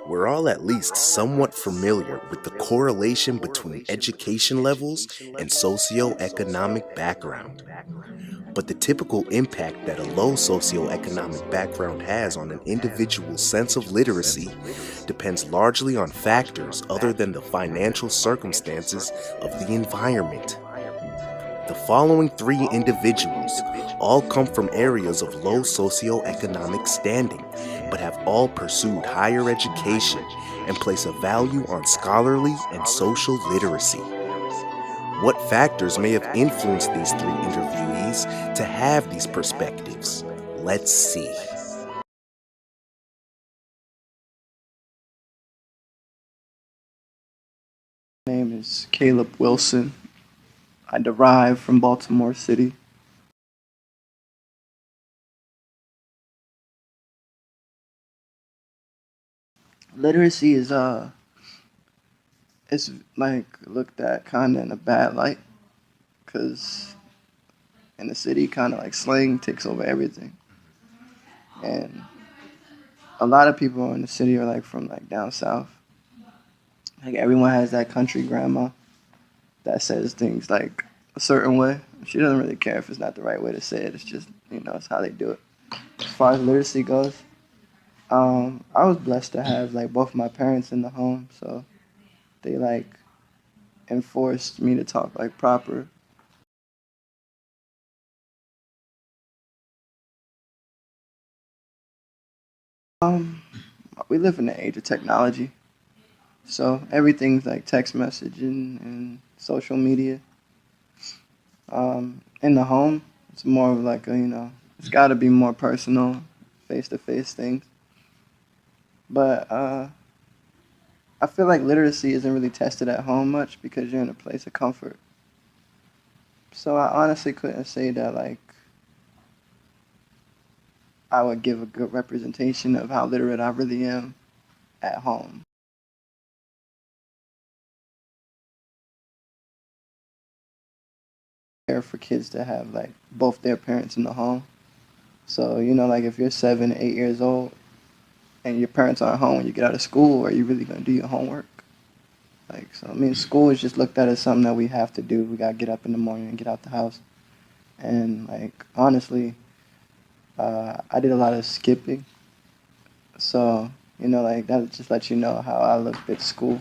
We're all at least somewhat familiar with the correlation between education levels and socioeconomic background. But the typical impact that a low socioeconomic background has on an individual's sense of literacy depends largely on factors other than the financial circumstances of the environment. The following three individuals all come from areas of low socioeconomic standing, but have all pursued higher education and place a value on scholarly and social literacy. What factors may have influenced these three interviewees to have these perspectives? Let's see. My name is Caleb Wilson. I derive from Baltimore City. Literacy is like looked at kind of in a bad light because in the city, kind of like slang takes over everything, and a lot of people in the city are like from like down south. Like everyone has that country grandma that says things like a certain way. She doesn't really care if it's not the right way to say it. It's just it's how they do it. As far as literacy goes, I was blessed to have like both my parents in the home, so they like enforced me to talk like proper. Um, we live in the age of technology, so everything's like text messaging and social media. In the home, it's more of like it's got to be more personal, face to face things. But I feel like literacy isn't really tested at home much because you're in a place of comfort. So I honestly couldn't say that like I would give a good representation of how literate I really am at home. Fair for kids to have like both their parents in the home. So like if you're 7, 8 years old and your parents aren't home when you get out of school, are you really gonna do your homework? Like so, I mean, school is just looked at as something that we have to do. We gotta get up in the morning and get out the house. And like honestly, I did a lot of skipping. So like that just lets you know how I looked at school.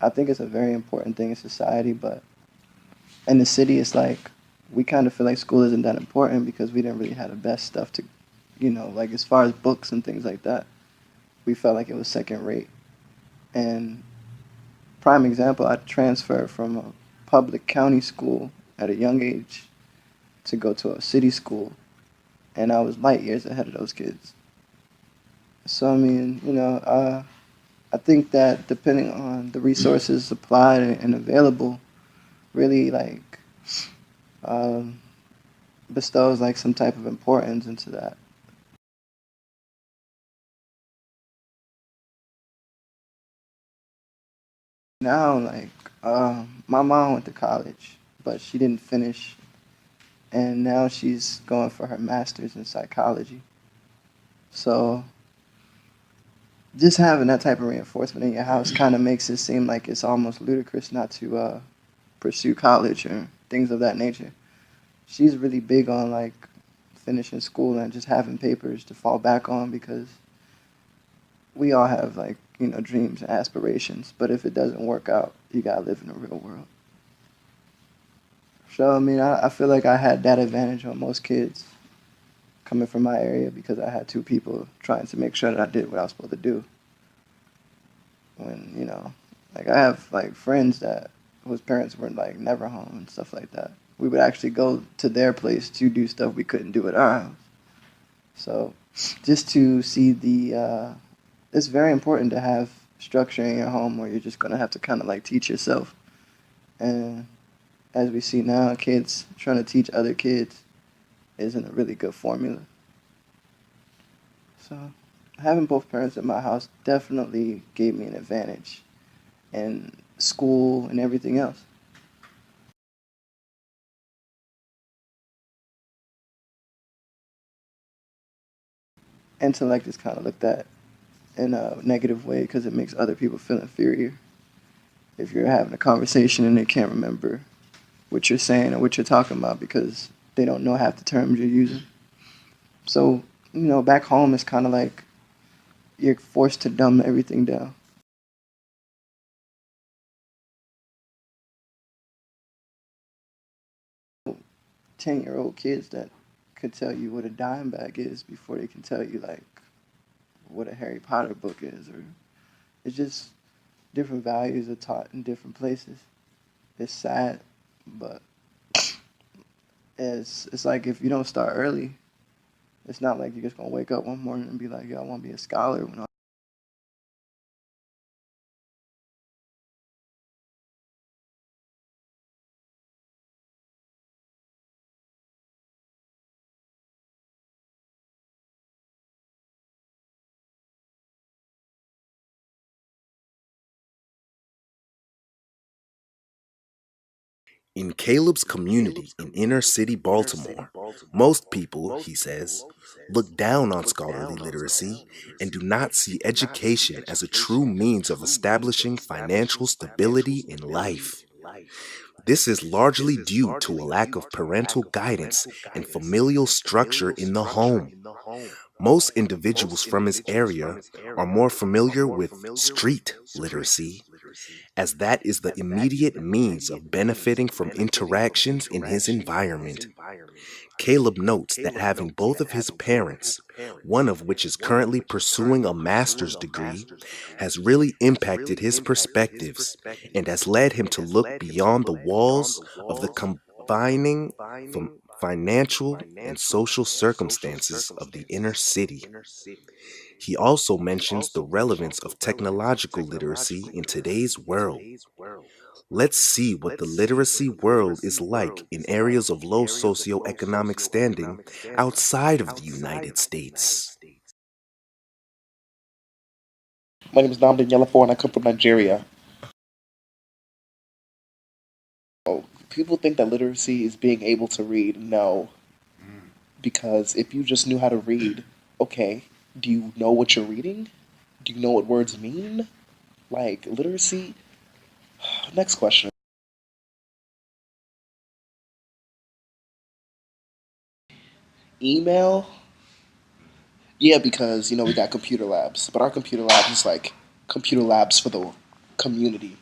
I think it's a very important thing in society, but in the city, it's like we kind of feel like school isn't that important because we didn't really have the best stuff to, like as far as books and things like that, we felt like it was second rate. And prime example, I transferred from a public county school at a young age to go to a city school, and I was light years ahead of those kids. So I mean, I think that depending on the resources supplied and available, really like um, bestows like some type of importance into that. Now, like, my mom went to college, but she didn't finish, and now she's going for her master's in psychology. So, just having that type of reinforcement in your house kind of makes it seem like it's almost ludicrous not to pursue college or things of that nature. She's really big on like finishing school and just having papers to fall back on because we all have like dreams and aspirations, but if it doesn't work out, you gotta live in the real world. So I mean, I feel like I had that advantage on most kids coming from my area because I had two people trying to make sure that I did what I was supposed to do. When like I have like friends that whose parents were like never home and stuff like that. We would actually go to their place to do stuff we couldn't do at our house. So just to see it's very important to have structure in your home where you're just gonna have to kind of like teach yourself. And as we see now, kids trying to teach other kids isn't a really good formula. So having both parents in my house definitely gave me an advantage in school and everything else. Intellect is kind of looked at in a negative way because it makes other people feel inferior. If you're having a conversation and they can't remember what you're saying or what you're talking about because they don't know half the terms you're using. So, back home it's kind of like you're forced to dumb everything down. 10-year-old kids that could tell you what a dime bag is before they can tell you like what a Harry Potter book is, or it's just different values are taught in different places. It's sad, but it's like if you don't start early, it's not like you're just gonna wake up one morning and be like, "Yo, I want to be a scholar." In Caleb's community in inner city Baltimore, most people, he says, look down on scholarly literacy and do not see education as a true means of establishing financial stability in life. This is largely due to a lack of parental guidance and familial structure in the home. Most individuals from his area are more familiar with street literacy, as that is the immediate means of benefiting from interactions in his environment. Caleb notes that having both of his parents, one of which is currently pursuing a master's degree, has really impacted his perspectives and has led him to look beyond the walls of the confining financial and social circumstances of the inner city. He also mentions the relevance of technological literacy in today's world. Let's see what the literacy world is like in areas of low socioeconomic standing outside of the United States. My name is Namdin Yellowford and I come from Nigeria. People think that literacy is being able to read. No, because if you just knew how to read, okay, do you know what you're reading? Do you know what words mean? Like, literacy. Next question. Email? Yeah, because, we got computer labs, but our computer lab is like computer labs for the community.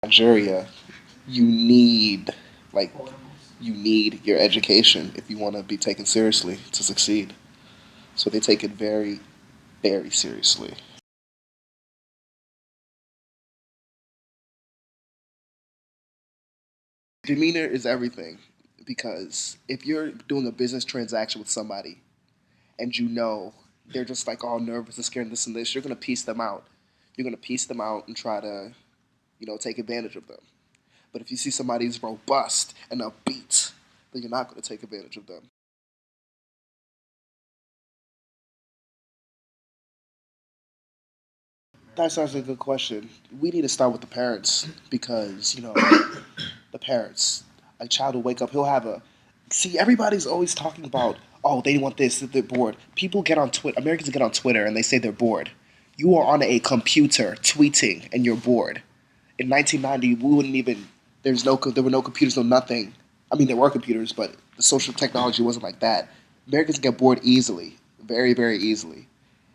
Nigeria, you need, like, you need your education if you want to be taken seriously to succeed. So they take it very, very seriously. Demeanor is everything because if you're doing a business transaction with somebody and you know they're just like all nervous and scared and this and this, you're gonna piece them out. You're gonna piece them out and try to, take advantage of them. But if you see somebody who's robust and upbeat, then you're not gonna take advantage of them. That sounds like a good question. We need to start with the parents because, the parents. A child will wake up, he'll have a. See, everybody's always talking about, oh, they want this, they're bored. People get on Twitter, Americans get on Twitter and they say they're bored. You are on a computer tweeting and you're bored. In 1990, we wouldn't even, there were no computers, no nothing. I mean, there were computers, but the social technology wasn't like that. Americans get bored easily, very, very easily.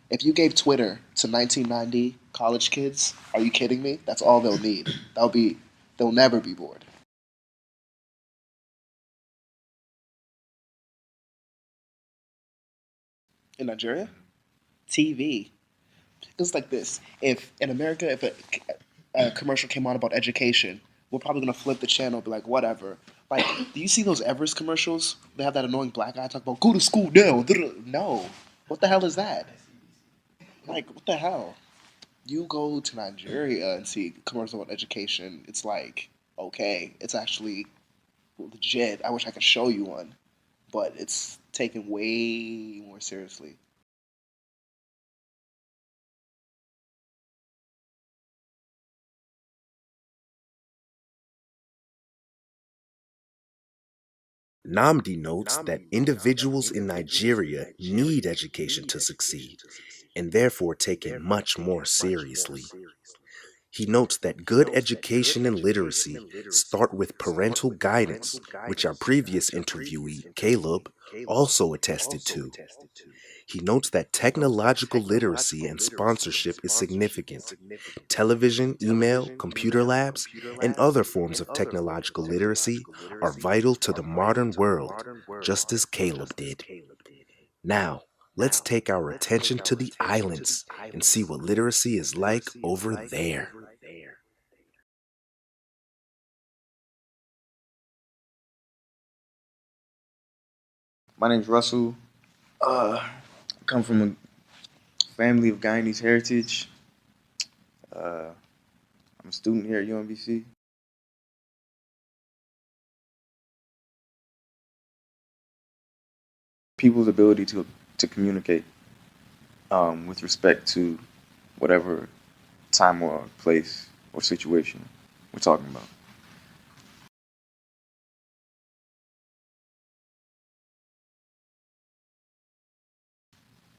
If you gave Twitter to 1990 college kids, are you kidding me? That's all they'll need. They'll never be bored. In Nigeria, TV. It's like this. If in America, if a commercial came on about education, we're probably gonna flip the channel, and be like, whatever. Like, do you see those Everest commercials? They have that annoying black guy talk about go to school now. No, what the hell is that? Like, what the hell? You go to Nigeria and see commercials about education. It's like, okay, it's actually legit. I wish I could show you one, but it's taken way more seriously. Namdi notes that individuals in Nigeria need education to succeed and therefore take it much more seriously. He notes that good education and literacy start with parental guidance, which our previous interviewee, Caleb, also attested to. He notes that technological literacy and sponsorship is significant. Television, email, computer labs, and other forms of technological literacy are vital to the modern world, just as Caleb did. Now, let's take our attention to the islands and see what literacy is like over there. My name's Russell. I come from a family of Guyanese heritage. Uh, I'm a student here at UMBC. People's ability to communicate with respect to whatever time or place or situation we're talking about.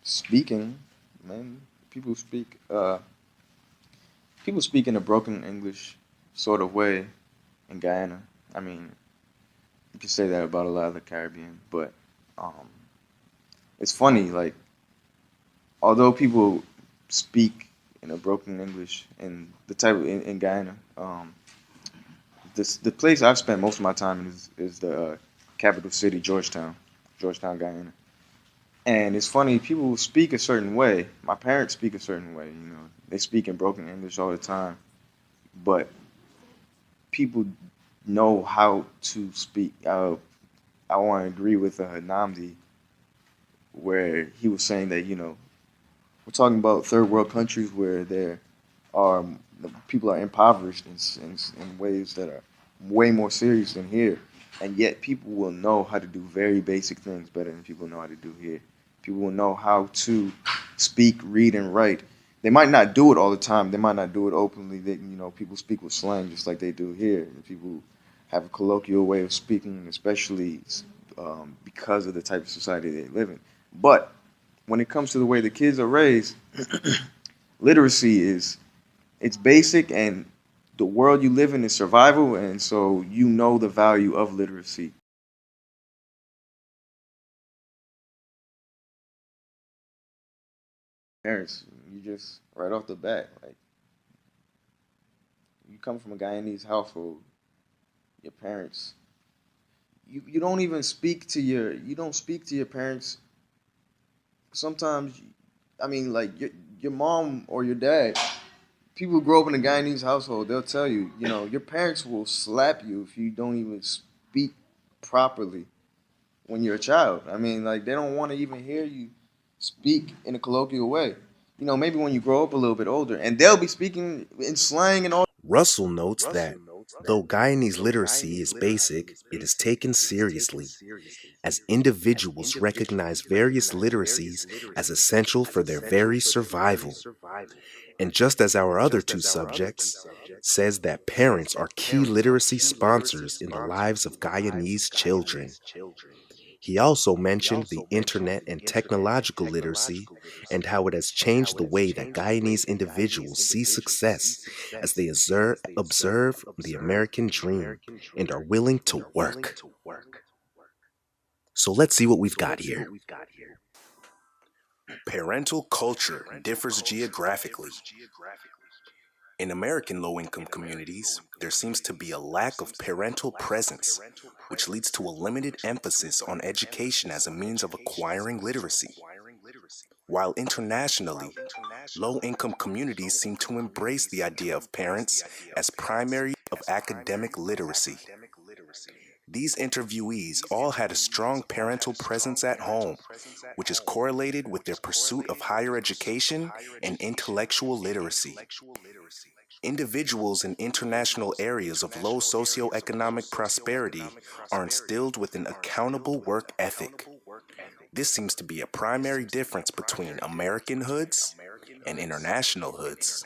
Speaking, man, people speak. People speak in a broken English sort of way in Guyana. I mean, you can say that about a lot of the Caribbean, but um, it's funny. Like, although people speak in a broken English in in Guyana, the place I've spent most of my time in is the capital city, Georgetown, Guyana. And it's funny, people speak a certain way. My parents speak a certain way. You know, they speak in broken English all the time, but people know how to speak. I want to agree with Namdi, where he was saying that we're talking about third world countries where there are the people are impoverished in ways that are way more serious than here, and yet people will know how to do very basic things better than people know how to do here. People will know how to speak, read, and write. They might not do it all the time. They might not do it openly. People speak with slang just like they do here. And people have a colloquial way of speaking, especially because of the type of society they live in. But when it comes to the way the kids are raised, literacy is it's basic, and the world you live in is survival, and so you know the value of literacy. Parents, you just right off the bat, like you come from a Guyanese household, your parents, you don't even speak to you don't speak to your parents. Sometimes, I mean, like your mom or your dad. People who grow up in a Guyanese household, they'll tell you, your parents will slap you if you don't even speak properly when you're a child. I mean, like they don't want to even hear you speak in a colloquial way. Maybe when you grow up a little bit older, and they'll be speaking in slang and all. Russell notes that though Guyanese literacy is basic, it is taken seriously, as individuals recognize various literacies as essential for their very survival. And just as our other two subjects, says that parents are key literacy sponsors in the lives of Guyanese children. He also mentioned the internet and technological literacy and how it has changed the way that Guyanese individuals see success as they observe the American dream and are willing to work. So let's see what we've got here. Parental culture differs geographically. In American low-income communities, there seems to be a lack of parental presence, which leads to a limited emphasis on education as a means of acquiring literacy. While internationally, low-income communities seem to embrace the idea of parents as primary of academic literacy. These interviewees all had a strong parental presence at home, which is correlated with their pursuit of higher education and intellectual literacy. Individuals in international areas of low socioeconomic prosperity are instilled with an accountable work ethic. This seems to be a primary difference between American hoods and international hoods.